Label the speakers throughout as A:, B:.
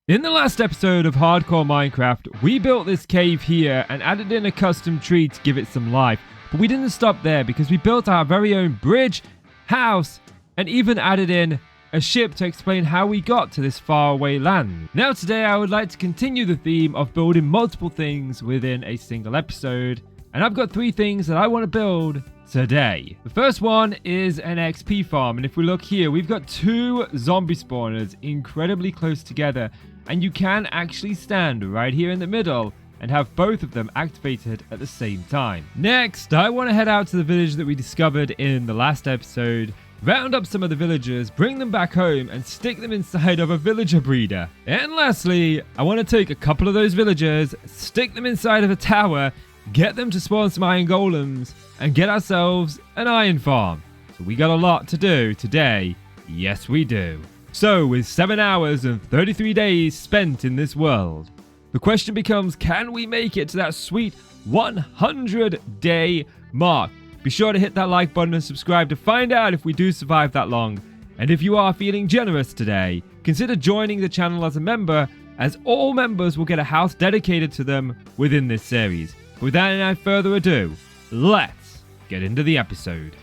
A: In the last episode of Hardcore Minecraft, we built this cave here and added in a custom tree to give it some life. But we didn't stop there because we built our very own bridge, house, and even added in a ship to explain how we got to this faraway land. Now today I would like to continue the theme of building multiple things within a single episode. And I've got 3 things that I want to build today. The first one is an XP farm, and if we look here, we've got 2 zombie spawners incredibly close together, and you can actually stand right here in the middle and have both of them activated at the same time. Next, I want to head out to the village that we discovered in the last episode, round up some of the villagers, bring them back home, and stick them inside of a villager breeder. And lastly, I want to take a couple of those villagers, stick them inside of a tower, get them to spawn some iron golems, and get ourselves an iron farm. So we got a lot to do today. Yes, we do. So with 7 hours and 33 days spent in this world, the question becomes, can we make it to that sweet 100-day mark? Be sure to hit that like button and subscribe to find out if we do survive that long. And if you are feeling generous today, consider joining the channel as a member, as all members will get a house dedicated to them within this series. Without any further ado, let's get into the episode.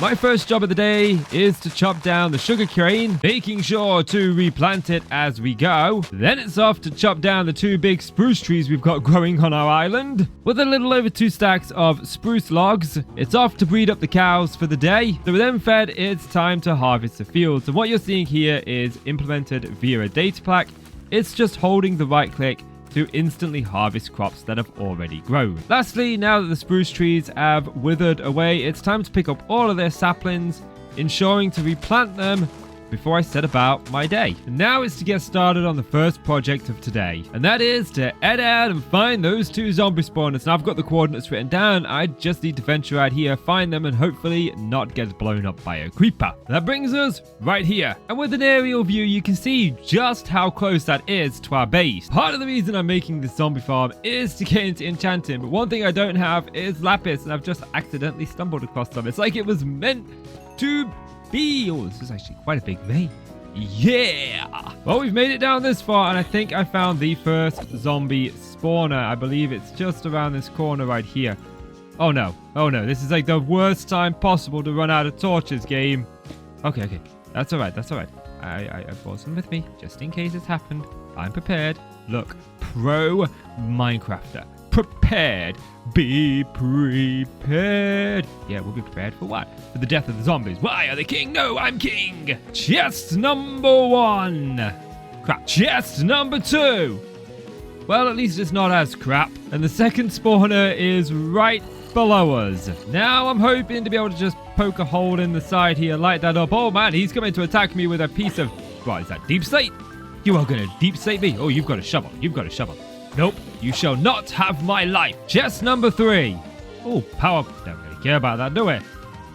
A: My first job of the day is to chop down the sugar cane, making sure to replant it as we go. Then it's off to chop down the 2 big spruce trees we've got growing on our island. With a little over 2 stacks of spruce logs, it's off to breed up the cows for the day. So with them fed, it's time to harvest the fields. And what you're seeing here is implemented via a data pack. It's just holding the right click to instantly harvest crops that have already grown. Lastly, now that the spruce trees have withered away, it's time to pick up all of their saplings, ensuring to replant them before I set about my day. And now it's to get started on the first project of today, and that is to head out and find those 2 zombie spawners. Now I've got the coordinates written down. I just need to venture out here, find them, and hopefully not get blown up by a creeper. That brings us right here, and with an aerial view you can see just how close that is to our base. Part of the reason I'm making this zombie farm is to get into enchanting, but one thing I don't have is lapis, and I've just accidentally stumbled across them. It's like it was meant to be. Oh, this is actually quite a big vein. Yeah! Well, we've made it down this far, and I think I found the first zombie spawner. I believe it's just around this corner right here. Oh no. Oh no. This is like the worst time possible to run out of torches, game. Okay. That's alright. I brought some with me, just in case it's happened. I'm prepared. Look, pro Minecrafter. Prepared. Be prepared. Yeah, we'll be prepared for what? For the death of the zombies. Why are they king? No, I'm king. Chest number 1. Crap. Chest number 2. Well, at least it's not as crap. And the second spawner is right below us. Now I'm hoping to be able to just poke a hole in the side here, light that up. Oh man, he's coming to attack me with a piece of... What is that? Deep slate? You are going to deep slate me? Oh, you've got a shovel. Nope, you shall not have my life. Chest number 3. Oh, power. Don't really care about that, do we? It's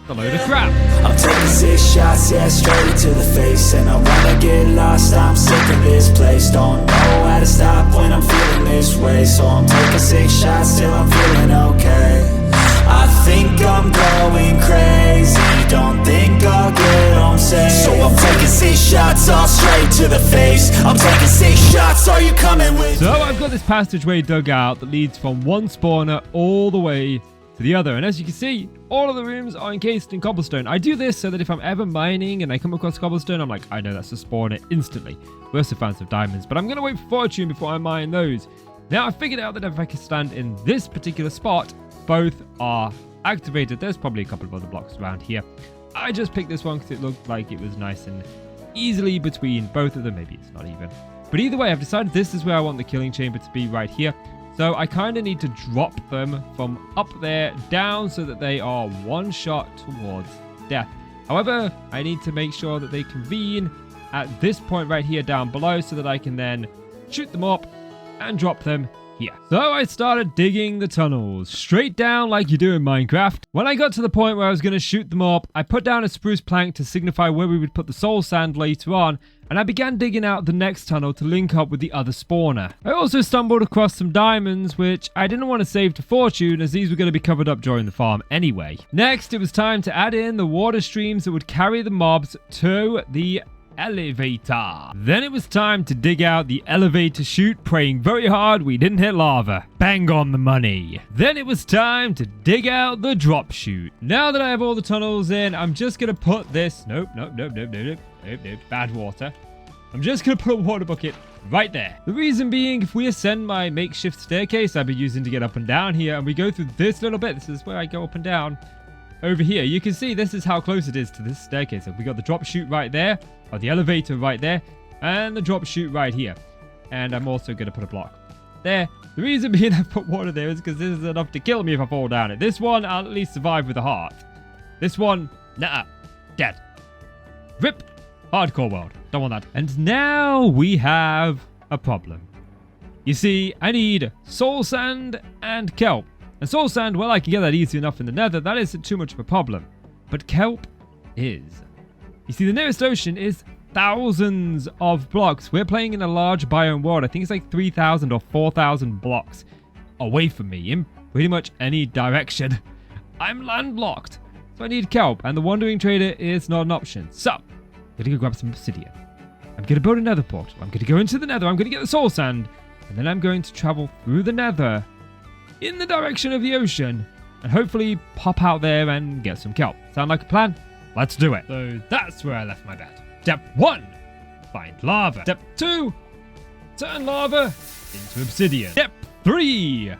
A: a load of crap.
B: I'm taking 6 shots, yeah, straight to the face. And I wanna get lost, I'm sick of this place. Don't know how to stop when I'm feeling this way. So I'm taking 6 shots till I'm feeling okay. I think I'm going crazy. Don't think I'll get home safe. So I'm taking 6 shots all straight to the face. I'm taking 6 shots, are you coming with?
A: So I've got this passageway dug out that leads from one spawner all the way to the other. And as you can see, all of the rooms are encased in cobblestone. I do this so that if I'm ever mining and I come across cobblestone, I'm like, I know that's a spawner instantly. We also found some diamonds, but I'm going to wait for fortune before I mine those. Now I figured out that if I can stand in this particular spot, both are activated. There's probably a couple of other blocks around here. I just picked this one because it looked like it was nice and easily between both of them. Maybe it's not even. But either way, I've decided this is where I want the killing chamber to be, right here. So I kind of need to drop them from up there down so that they are one shot towards death. However, I need to make sure that they convene at this point right here down below so that I can then shoot them up and drop them here. So I started digging the tunnels straight down like you do in Minecraft. When I got to the point where I was going to shoot them up, I put down a spruce plank to signify where we would put the soul sand later on, and I began digging out the next tunnel to link up with the other spawner. I also stumbled across some diamonds, which I didn't want to save to fortune, as these were going to be covered up during the farm anyway. Next, it was time to add in the water streams that would carry the mobs to the elevator. Then it was time to dig out the elevator chute, praying very hard we didn't hit lava. Bang on the money. Then it was time to dig out the drop chute. Now that I have all the tunnels in, I'm just gonna put this nope, bad water. I'm just gonna put a water bucket right there. The reason being, if we ascend my makeshift staircase I've been using to get up and down here, and we go through this little bit, this is where I go up and down. Over here, you can see this is how close it is to this staircase. So we got the drop chute right there, or the elevator right there, and the drop chute right here. And I'm also going to put a block there. The reason being I put water there is because this is enough to kill me if I fall down it. This one, I'll at least survive with a heart. This one, nah, dead. Rip. Hardcore world. Don't want that. And now we have a problem. You see, I need soul sand and kelp. And soul sand, well, I can get that easy enough in the nether. That isn't too much of a problem. But kelp is. You see, the nearest ocean is thousands of blocks. We're playing in a large biome world. I think it's like 3,000 or 4,000 blocks away from me in pretty much any direction. I'm landlocked. So I need kelp. And the Wandering Trader is not an option. So, I'm going to go grab some obsidian. I'm going to build a nether portal. I'm going to go into the nether. I'm going to get the soul sand. And then I'm going to travel through the nether in the direction of the ocean, and hopefully pop out there and get some kelp. Sound like a plan? Let's do it. So that's where I left my bed. Step 1, find lava. Step 2, turn lava into obsidian. Step 3,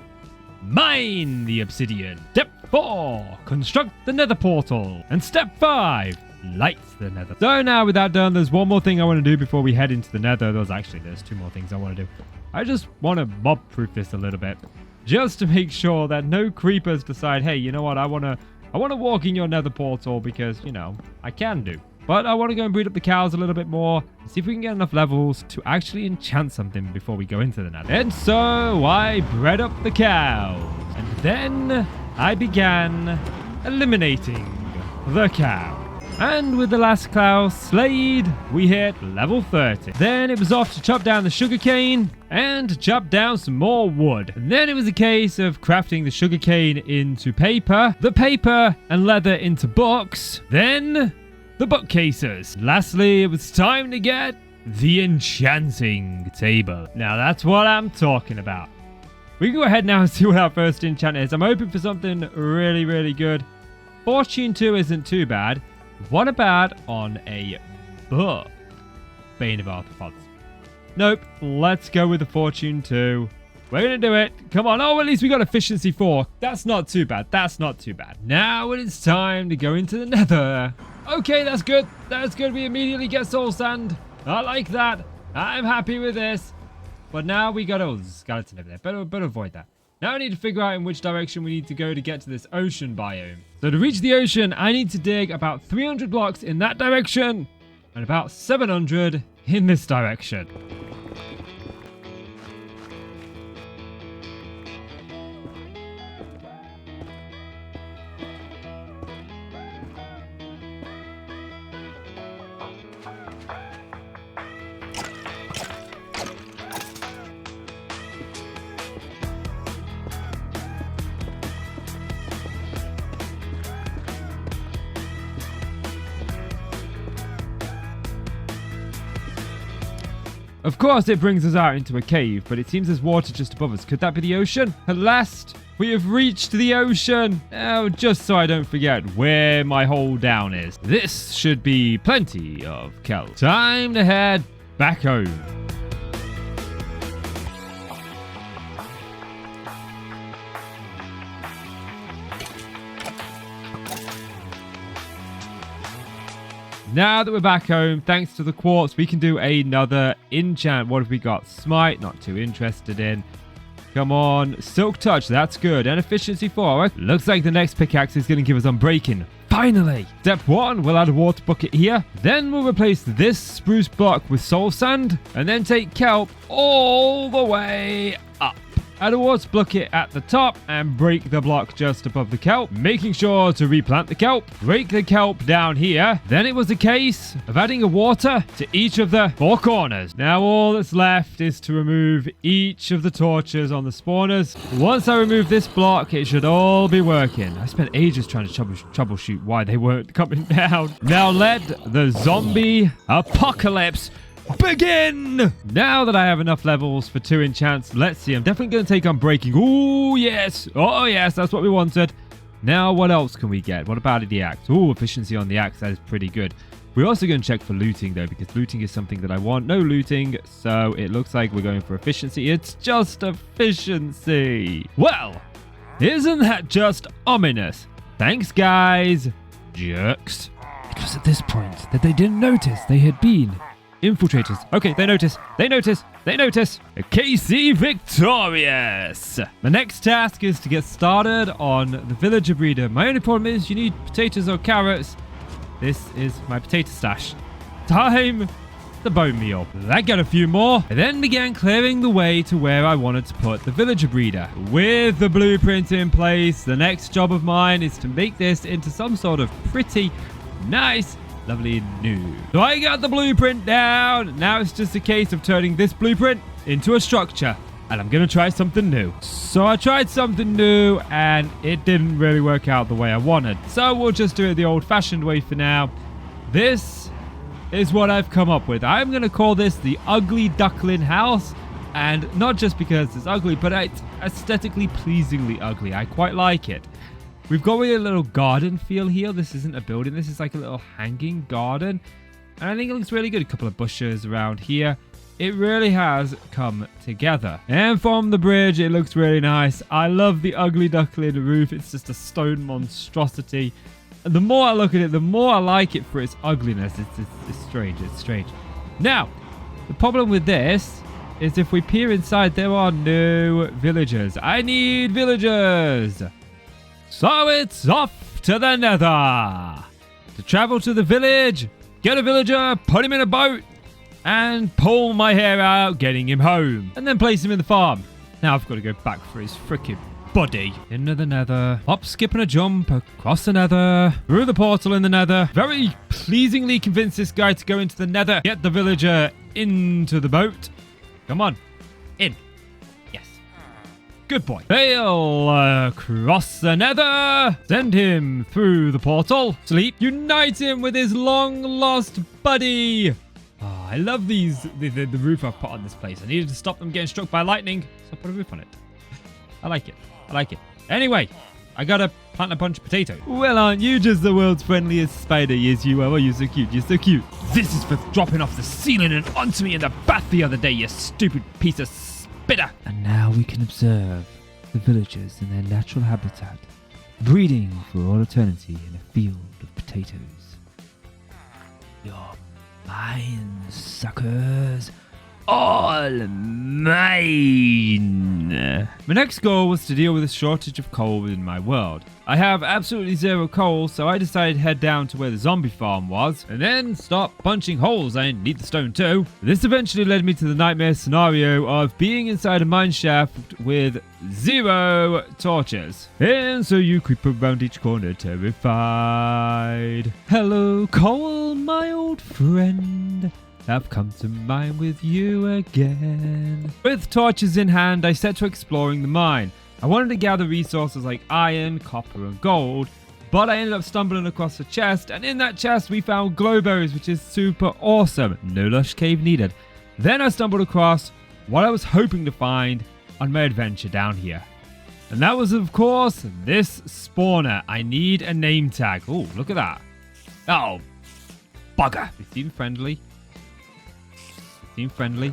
A: mine the obsidian. Step 4, construct the nether portal. And step 5, light the nether. So now with that done, there's one more thing I want to do before we head into the nether. There's 2 more things I want to do. I just want to mob-proof this a little bit, just to make sure that no creepers decide, hey, you know what, I want to walk in your nether portal because, you know, I can do. But I want to go and breed up the cows a little bit more, see if we can get enough levels to actually enchant something before we go into the nether. And so I bred up the cows, and then I began eliminating the cow. And with the last cow slayed, we hit level 30. Then it was off to chop down the sugarcane and chop down some more wood. And then it was a case of crafting the sugarcane into paper, the paper and leather into books, then the bookcases. Lastly, it was time to get the enchanting table. Now that's what I'm talking about. We can go ahead now and see what our first enchant is. I'm hoping for something really, really good. Fortune 2 isn't too bad. What about on a book? Bane of Arthropods. Nope. Let's go with the Fortune 2. We're going to do it. Come on. Oh, at least we got Efficiency 4. That's not too bad. That's not too bad. Now it is time to go into the nether. Okay, that's good. That's good. We immediately get soul sand. I like that. I'm happy with this. But now we got... Oh, there's a skeleton over there. Better avoid that. Now I need to figure out in which direction we need to go to get to this ocean biome. So to reach the ocean, I need to dig about 300 blocks in that direction and about 700 in this direction. Of course, it brings us out into a cave, but it seems there's water just above us. Could that be the ocean? At last, we have reached the ocean. Now, just so I don't forget where my hole down is. This should be plenty of kelp. Time to head back home. Now that we're back home, thanks to the quartz, we can do another enchant. What have we got? Smite, not too interested in. Come on. Silk touch, that's good. And efficiency 4. Looks like the next pickaxe is going to give us unbreaking. Finally! Step 1, we'll add a water bucket here. Then we'll replace this spruce block with soul sand. And then take kelp all the way up. add a water bucket at the top and break the block just above the kelp, making sure to replant the kelp, break the kelp down here. Then it was a case of adding a water to each of the 4 corners. Now all that's left is to remove each of the torches on the spawners. Once I remove this block, it should all be working. I spent ages trying to troubleshoot why they weren't coming down. Now let the zombie apocalypse begin! Now that I have enough levels for 2 enchants, let's see. I'm definitely going to take on breaking. Oh, yes. Oh, yes. That's what we wanted. Now, what else can we get? What about the axe? Oh, efficiency on the axe. That is pretty good. We're also going to check for looting, though, because looting is something that I want. No looting, so it looks like we're going for efficiency. It's just efficiency. Well, isn't that just ominous? Thanks, guys. Jerks. It was at this point that they didn't notice they had been infiltrators. Okay, they notice. They notice. They notice. KC victorious. The next task is to get started on the villager breeder. My only problem is you need potatoes or carrots. This is my potato stash. Time to bone meal. I got a few more. I then began clearing the way to where I wanted to put the villager breeder. With the blueprint in place, the next job of mine is to make this into some sort of pretty nice lovely new. So I got the blueprint down. Now it's just a case of turning this blueprint into a structure. And I'm going to try something new. So I tried something new and it didn't really work out the way I wanted. So we'll just do it the old-fashioned way for now. This is what I've come up with. I'm going to call this the Ugly Duckling House. And not just because it's ugly, but it's aesthetically pleasingly ugly. I quite like it. We've got really a little garden feel here. This isn't a building. This is like a little hanging garden. And I think it looks really good. A couple of bushes around here. It really has come together. And from the bridge, it looks really nice. I love the ugly duckling roof. It's just a stone monstrosity. And the more I look at it, the more I like it for its ugliness. It's strange. It's strange. Now, the problem with this is if we peer inside, there are no villagers. I need villagers. So it's off to the nether. To travel to the village, get a villager, put him in a boat, and pull my hair out, getting him home. And then place him in the farm. Now I've got to go back for his freaking body. Into the nether. Hop, skip, and a jump across the nether. Through the portal in the nether. Very pleasingly convince this guy to go into the nether. Get the villager into the boat. Come on. In. Yes. Good boy. Sail across the nether. Send him through the portal. Sleep. Unite him with his long-lost buddy. Oh, I love the roof I've put on this place. I needed to stop them getting struck by lightning, so I put a roof on it. I like it. I like it. Anyway, I gotta plant a bunch of potatoes. Well, aren't you just the world's friendliest spider? Yes, you are. Oh, you're so cute. You're so cute. This is for dropping off the ceiling and onto me in the bath the other day, you stupid piece of spitter. And now we can observe the villagers in their natural habitat, breeding for all eternity in a field of potatoes. You're mine, suckers. All mine. My next goal was to deal with a shortage of coal in my world. I have absolutely zero coal, so I decided to head down to where the zombie farm was, and then start punching holes. I need the stone too. This eventually led me to the nightmare scenario of being inside a mine shaft with 0 torches. And so you creep around each corner terrified. Hello, coal, my old friend. I've come to mine with you again. With torches in hand, I set to exploring the mine. I wanted to gather resources like iron, copper, and gold, but I ended up stumbling across a chest, and in that chest we found glowberries, which is super awesome. No lush cave needed. Then I stumbled across what I was hoping to find on my adventure down here. And that was, of course, this spawner. I need a name tag. Oh, look at that. Oh, bugger. They seem friendly. Friendly.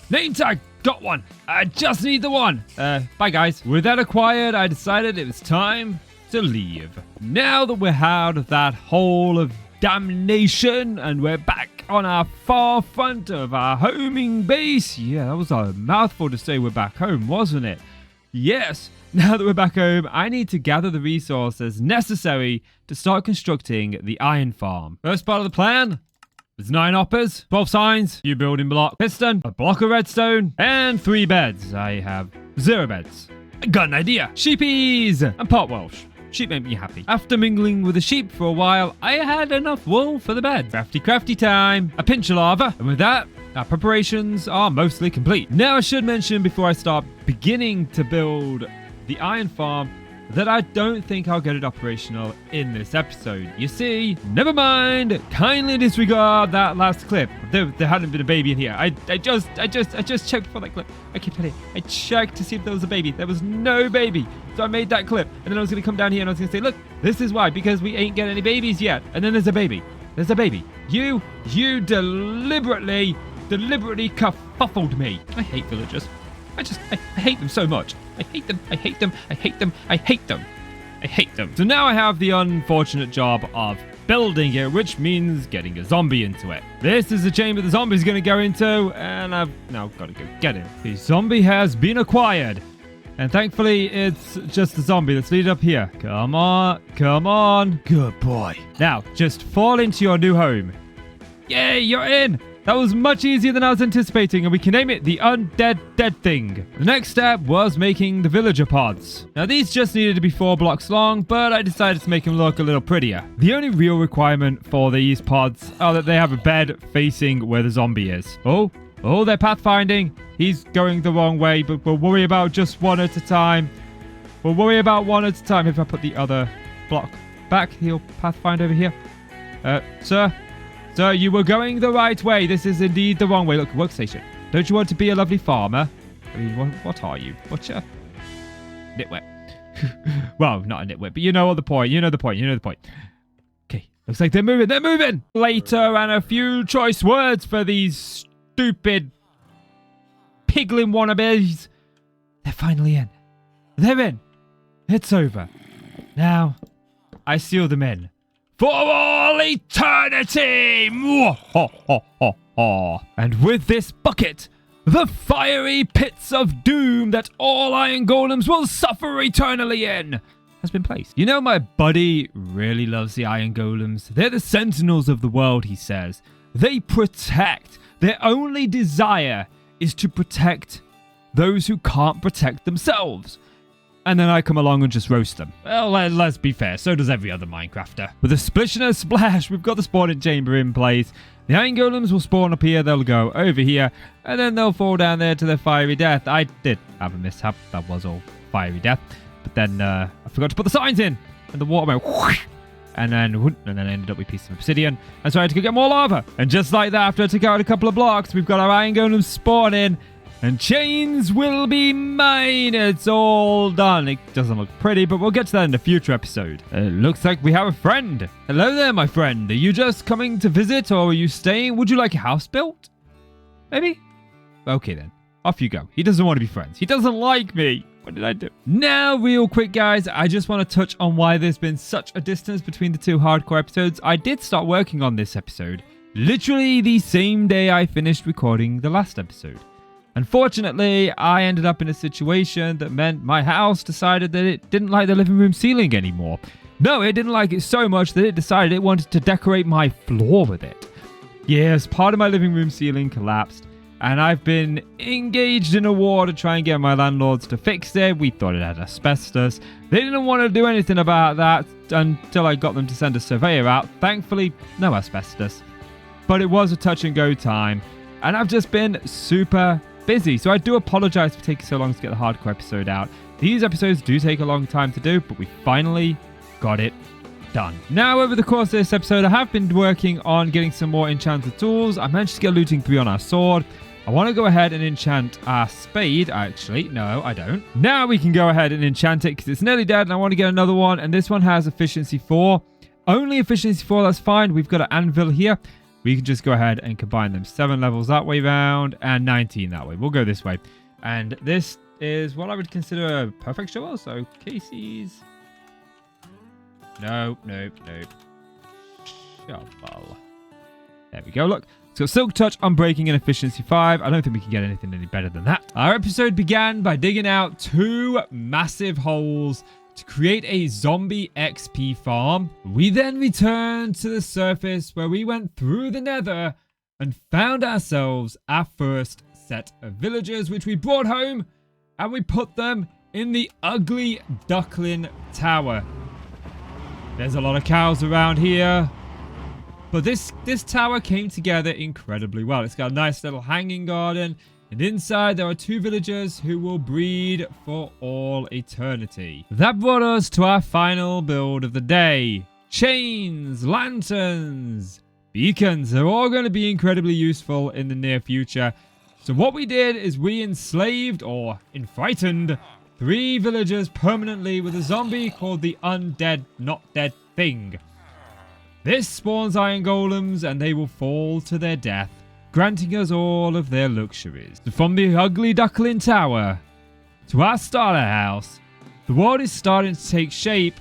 A: Name tag! Got one! I just need the one! Bye guys. With that acquired, I decided it was time to leave. Now that we're out of that hole of damnation and we're back on our far front of our homing base. Yeah, that was a mouthful to say we're back home, wasn't it? Yes. Now that we're back home, I need to gather the resources necessary to start constructing the iron farm. First part of the plan. There's 9 hoppers, 12 signs, few building block, piston, a block of redstone, and 3 beds. I have 0 beds. I got an idea. Sheepies and pot Welsh. Sheep make me happy. After mingling with the sheep for a while, I had enough wool for the bed. Crafty time. A pinch of lava. And with that, our preparations are mostly complete. Now I should mention before I start beginning to build the iron farm that I don't think I'll get it operational in this episode. You see, never mind. Kindly disregard that last clip. There hadn't been a baby in here. I just checked before that clip. I keep it. I checked to see if there was a baby. There was no baby. So I made that clip. And then I was going to come down here and I was going to say, look, this is why. Because we ain't getting any babies yet. And then there's a baby. There's a baby. You deliberately kerfuffled me. I hate villagers. I hate them so much. I hate them. So now I have the unfortunate job of building it, which means getting a zombie into it. This is the chamber the zombie's going to go into, and I've now got to go get him. The zombie has been acquired. And thankfully, it's just a zombie. Let's lead up here. Come on. Good boy. Now, just fall into your new home. Yay, you're in. That was much easier than I was anticipating, and we can name it the Undead Dead Thing. The next step was making the villager pods. Now, these just needed to be 4 blocks long, but I decided to make them look a little prettier. The only real requirement for these pods are that they have a bed facing where the zombie is. Oh, they're pathfinding. He's going the wrong way, but we'll worry about just one at a time. If I put the other block back, he'll pathfind over here. Sir, you were going the right way. This is indeed the wrong way. Look, workstation. Don't you want to be a lovely farmer? I mean, what are you? Butcher? Nitwit. Well, not a nitwit, but you know the point. Okay, looks like they're moving. Later, and a few choice words for these stupid piglin wannabes. They're finally in. They're in. It's over. Now, I seal them in. For all eternity! And with this bucket, the fiery pits of doom that all iron golems will suffer eternally in has been placed. You know, my buddy really loves the iron golems. They're the sentinels of the world, he says. They protect. Their only desire is to protect those who can't protect themselves. And then I come along and just roast them. Well, let's be fair, so does every other Minecrafter. With a splish and a splash, we've got the spawning chamber in place. The iron golems will spawn up here, they'll go over here, and then they'll fall down there to their fiery death. I did have a mishap, that was all fiery death. But then I forgot to put the signs in, and the water went whoosh, and then I ended up with a piece of obsidian. And so I had to go get more lava. And just like that, after I took out a couple of blocks, we've got our iron golems spawning. And chains will be mine. It's all done. It doesn't look pretty, but we'll get to that in a future episode. It looks like we have a friend. Hello there, my friend. Are you just coming to visit, or are you staying? Would you like a house built? Maybe? Okay, then. Off you go. He doesn't want to be friends. He doesn't like me. What did I do? Now, real quick, guys, I just want to touch on why there's been such a distance between the 2 hardcore episodes. I did start working on this episode literally the same day I finished recording the last episode. Unfortunately, I ended up in a situation that meant my house decided that it didn't like the living room ceiling anymore. No, it didn't like it so much that it decided it wanted to decorate my floor with it. Yes, part of my living room ceiling collapsed, and I've been engaged in a war to try and get my landlords to fix it. We thought it had asbestos. They didn't want to do anything about that until I got them to send a surveyor out. Thankfully, no asbestos. But it was a touch and go time, and I've just been super busy, so I do apologize for taking so long to get the hardcore episode out. These episodes do take a long time to do, but we finally got it done. Now, over the course of this episode, I have been working on getting some more enchanted tools. I managed to get looting 3 on our sword. I want to go ahead and enchant our spade. Actually, no, I don't. Now we can go ahead and enchant it because it's nearly dead, and I want to get another one, and this one has efficiency 4. Only efficiency 4, that's fine. We've got an anvil here. We can just go ahead and combine them. 7 levels that way round and 19 that way. We'll go this way. And this is what I would consider a perfect shovel. So Casey's. Nope. Shovel. There we go. Look. It's got Silk Touch, Unbreaking, and Efficiency 5. I don't think we can get anything any better than that. Our episode began by digging out 2 massive holes to create a zombie XP farm. We then returned to the surface where we went through the nether and found ourselves our first set of villagers, which we brought home and we put them in the ugly duckling tower. There's a lot of cows around here, but this tower came together incredibly well. It's got a nice little hanging garden, and inside there are 2 villagers who will breed for all eternity. That brought us to our final build of the day. Chains, lanterns, beacons are all going to be incredibly useful in the near future. So what we did is we enslaved or enfrightened 3 villagers permanently with a zombie called the Undead Not Dead Thing. This spawns iron golems and they will fall to their death, granting us all of their luxuries. So from the ugly duckling tower to our starter house, the world is starting to take shape,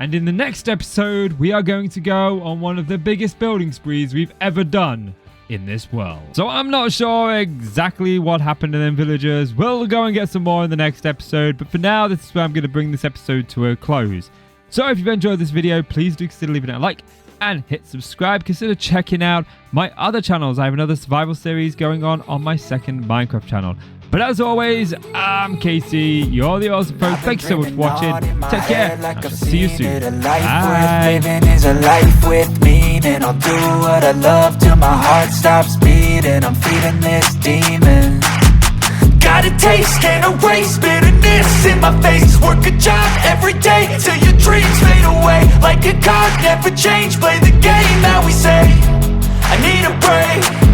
A: and in the next episode we are going to go on one of the biggest building sprees we've ever done in this world. So I'm not sure exactly what happened to them villagers. We'll go and get some more in the next episode, but for now this is where I'm going to bring this episode to a close. So if you've enjoyed this video, please do consider leaving it a like and hit subscribe. Consider checking out my other channels. I have another survival series going on my second Minecraft channel. But as always, I'm Casey. You're the awesome folks. Thank you so much for watching. Take care. I shall see you soon. Bye.
B: Living is a life with meaning. I'll do what I love till my heart stops beating. I'm feeding this demon. Got a taste, can't erase bitterness in my face. Work a job every day till your dreams fade away. Like a card, never change. Play the game that we say. I need a break.